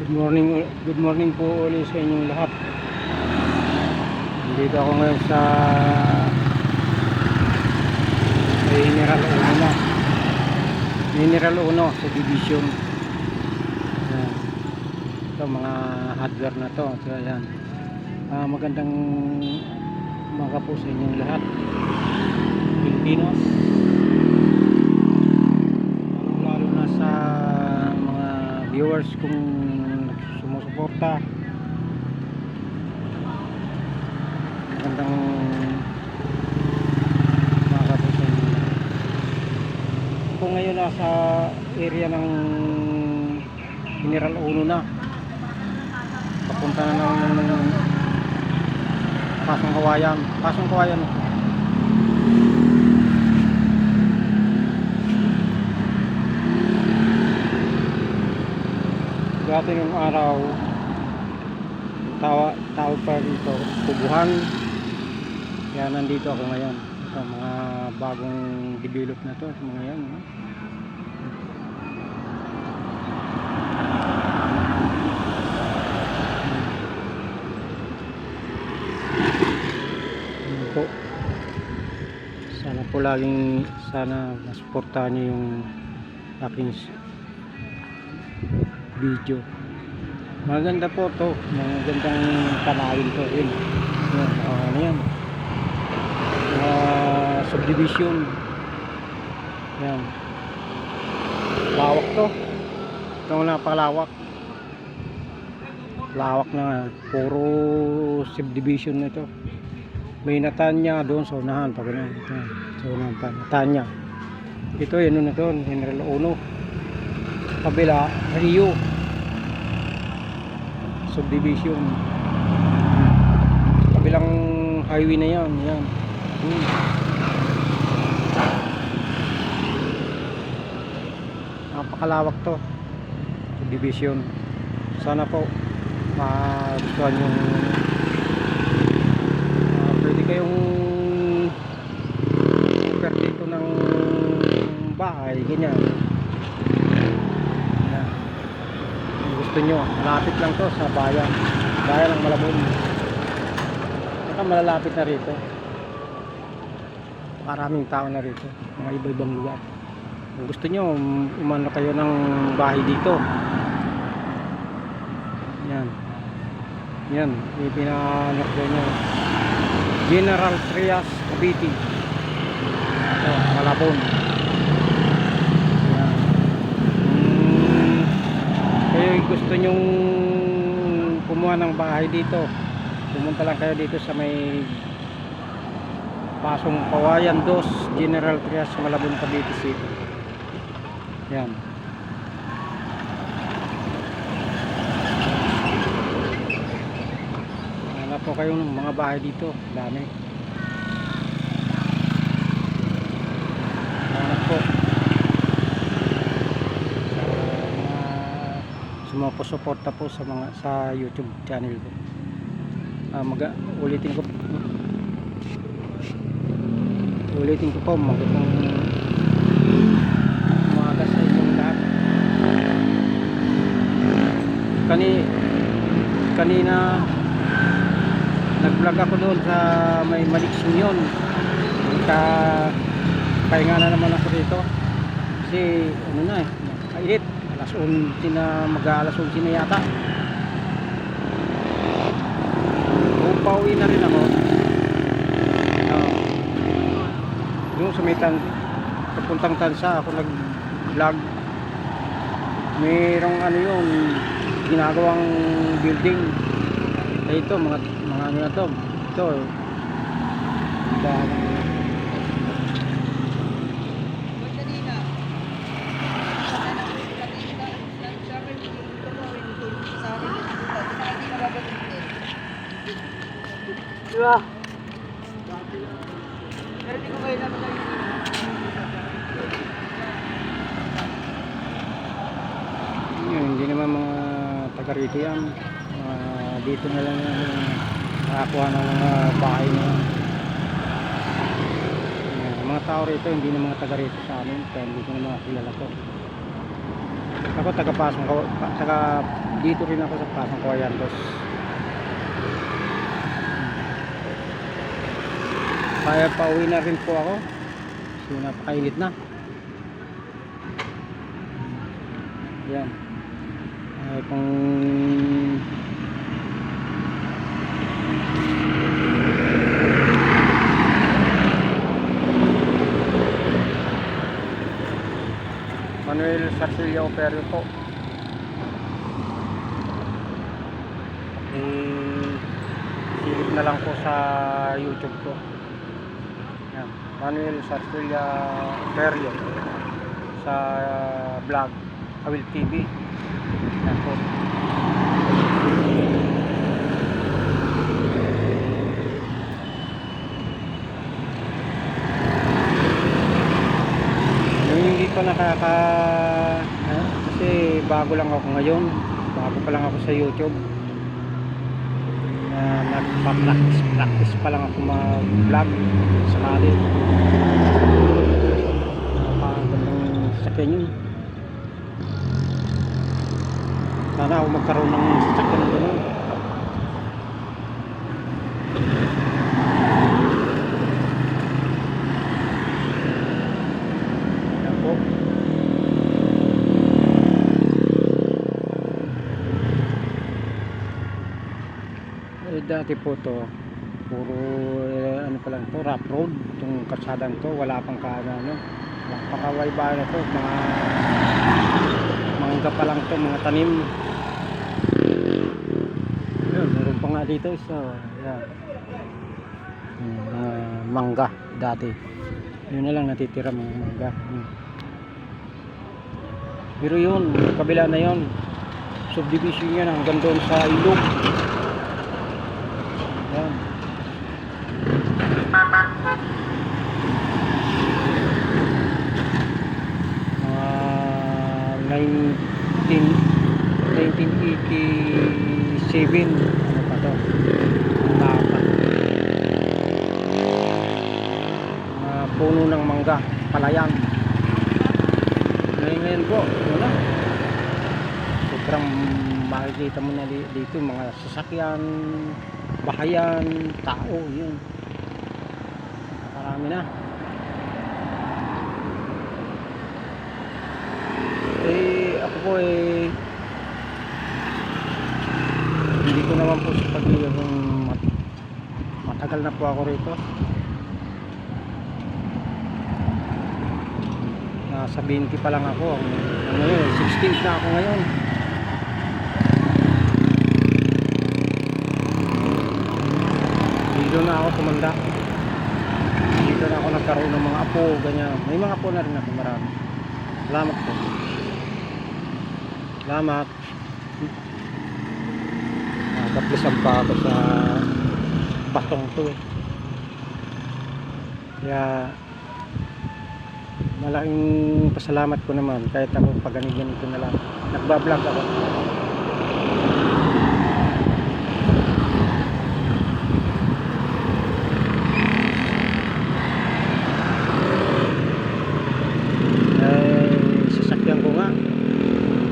Good morning po ulit sa inyong lahat. Dito ako ngayon sa Mineral 1 sa Division. Ayan. Ito mga hardware na to. So ayan. Magandang umaga po sa inyong lahat, Pilipinos, lalo na sa mga viewers kung sumusuporta. Magandang umaga po sa inyo. Ako ngayon nasa area ng Mineral 1 na. Papunta na ng Pasong Kawayan. Dati ng araw tawag pa dito Tubuhan. Kaya nandito ako ngayon sa mga bagong develop na to, sa mga yan, no? Po. Sana po laging masuportahan niyo yung aking video. Maganda po to, magandang tanawin to. Yun. Ano yan? Subdivision. Yan. Lawak to. Ito napakalawak. Lawak na, puro subdivision na ito. May Natanya doon sa unahan pag ganun. Sa unahan pa Natanya. Ito yun na doon, Mineral 1. Kabila Rio subdivision. Kabilang highway na yan. Napakalawak to subdivision. Sana po magustuhan yung pwede kayong super dito ng bahay, ganyan. Kung gusto nyo, malapit lang to sa bayan ng Malabon. Saka malalapit na rito, maraming tao na rito, mga iba-ibang lugar. Kung gusto nyo, umano kayo ng bahay dito, yan ipinanak nyo, General Trias Cavite, ito, Malabon. Yan. Kayo gusto nyong kumuha ng bahay dito, pumunta lang kayo dito sa may Pasong Kawayan 2, General Trias, Malabon, Cavite City. Yan. Hanap po kayo ng mga bahay dito, dami. Hanap po sumusuporta po sa YouTube channel ko. Ulitin ko po, magandang umaga sa inyong lahat. Kanina nag-vlog ako doon sa may Maliksyon. Pahinga na naman ako dito kasi ano na kainit, alas 11 na, mag-alas 11 na yata. Pauwi na rin ako. Yung sumitan papuntang Tansa ako nag-vlog. Mayroong ano yun, ginagawang building. Ito mga ano na to. Ito diba? Hindi naman mga taga rito yan. Dito na lang nakakuha ng mga bahay na yan. Mga tao rito, hindi na mga taga rito sa amin, kaya hindi ko na mga kilala to. Ako taga Pasong taga dito rin ako sa Pasong Kawayandos. Kaya pauwi na rin po ako. So napakainit na. Yan. Ay kung Manuel Sarcilio Operio po. Silip na lang po sa YouTube ko. Yan. Manuel Sarcilio Operio sa vlog Awil TV. Yan po. Hindi ko kasi bago lang ako ngayon, bago pa lang ako sa YouTube, nagpa-practice pa lang ako mag-vlog sakali. Napakagandang sasakyan yun. Sana ako magkaroon ng sasakyan na gano'n. Dati po to puro ano pa lang to, rough road itong kalsadang to, wala pang ano, pakaway-bahay na to, mga mangga pa lang to, mga tanim. Yun, meron pa nga dito so yan, mga mangga dati, yun na lang natitira, mga mangga. Pero yun, kabila na yun, subdivision yan hanggang doon sa ilog. Yan. Mga 1987 ano pa to, dapat puno ng mangga, palayan. Ngayon po wala, sobrang makikita mo na dito mga sasakyan, bahayan, tao, yun marami na. Ako po hindi ko naman po sa matagal na po ako rito, nasa 20 pa lang ako, ngayon 16 na ako ngayon. Dito na ako tumanda, dito na ako nagkaroon ng mga apo, ganyan. May mga apo na rin ako, marami. Salamat po, salamat. Nakaplisan pa ako sa batong to kaya malaking pasalamat ko naman kahit ako pag ganito na lang nagbablog ako. Sasakyan ko nga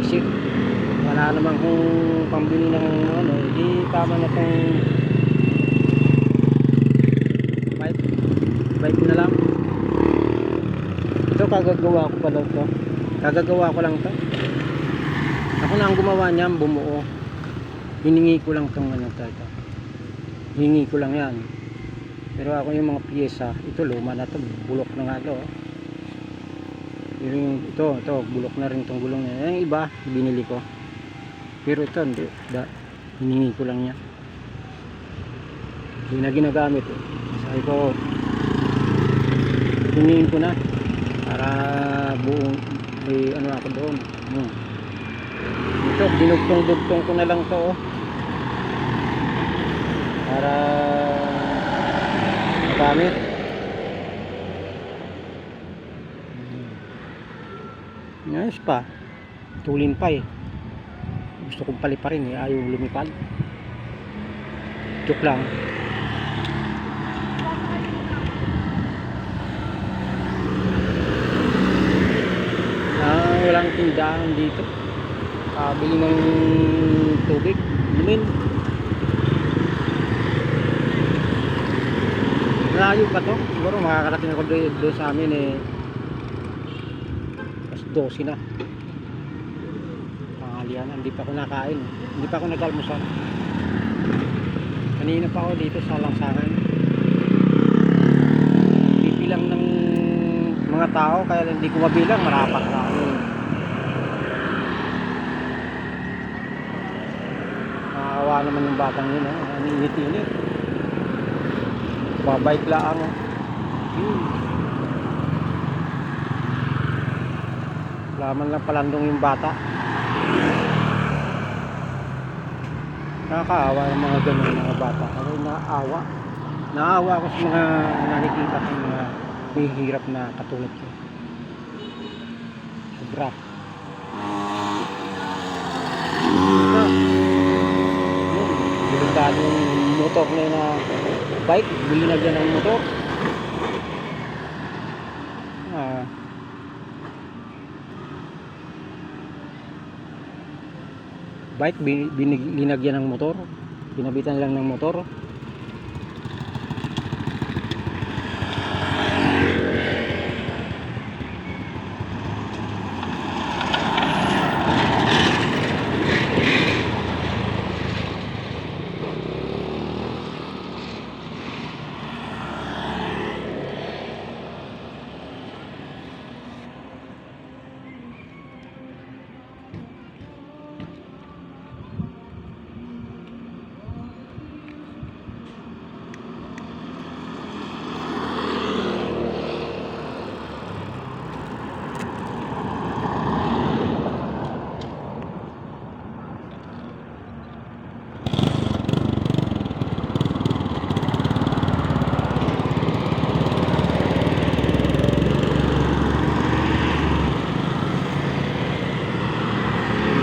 isip, wala naman kung pambili ng ano, hindi tama na kung bike na lang. Ito kagagawa ko pa daw to, kagagawa ko lang to, ako na ang gumawa niyan, bumuo. Hiningi ko lang tong ano to, hiningi ko lang yan, pero ako yung mga piyesa, ito luma na to, bulok na nga to. Ito bulok na rin tong gulong na yung iba binili ko, pero ito hindi, hiningi ko lang yan, hindi na ginagamit sabi ko hingin ko na para buong ano ako doon. Ito dinugtong-dugtong ko na lang to para magamit. Nice pa, tulin pa gusto kong paliparin ayaw lumipad, joke lang. Walang tindahan dito. Bili ng tubig, lumin. Malayo pa to, siguro makakarating ako doon sa amin mas 12 na tanghalian. Hindi pa ako nakain, hindi pa ako nag-almusal. Kanina pa ako dito sa lansangan, bibilang ng mga tao, kaya hindi ko mabilang, marapat na ako. Nakawa naman yung batang yun, ang init-init. Babike lang. Laman lang palandong yung bata. Nakakaawa yung mga ganun mga bata. Ako naawa. Naawa ako sa mga nakikita ko mga mahihirap na katulad ko. Sobra. Delikado yung motor na yun na bike, binagyan ng motor. Bike, binagyan ng motor, binabitan lang ng motor.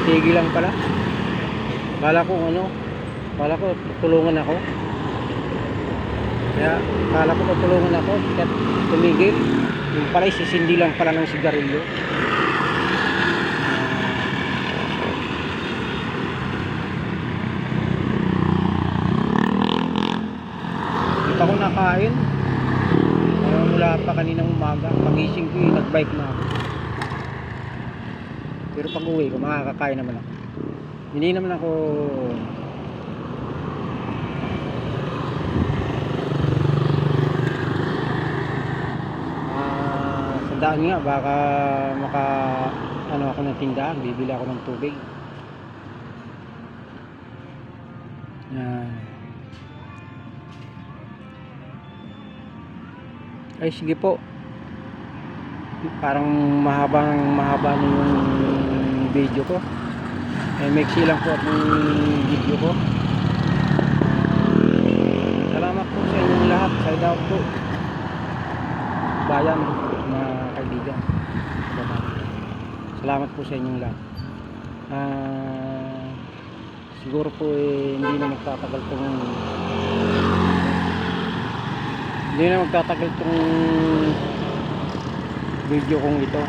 Tigil lang pala. Kala ko tutulungan ako. Kaya kala ko tutulungan ako, kaya tumigil. Yung pala sisindi lang pala ng sigarilyo. Hindi pa ako nakain. Mula pa kaninang umaga. Pagising ko nagbike na ako. Pero pag uwi ko, makakakain naman ako. Hindi naman ako sa daan nga, baka ako ng tindahan, bibili ako ng tubig. Ay sige po. Parang mahaba na yung video ko. Maiksi lang po ang video ko. Salamat po sa inyong lahat. Side out po bayan, mga kaibigan. Salamat po sa inyong lahat. Siguro po hindi na magtatagal tong video kong ito.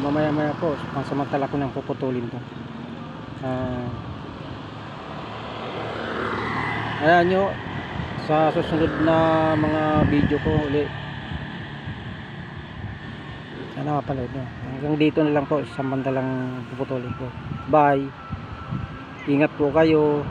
Mamaya po pansamantala ko nang puputulin to. Ayan nyo, sa susunod na mga video ko uli, sana mapanood nyo. Hanggang dito na lang po, samantalang puputulin ko. Bye, ingat po kayo.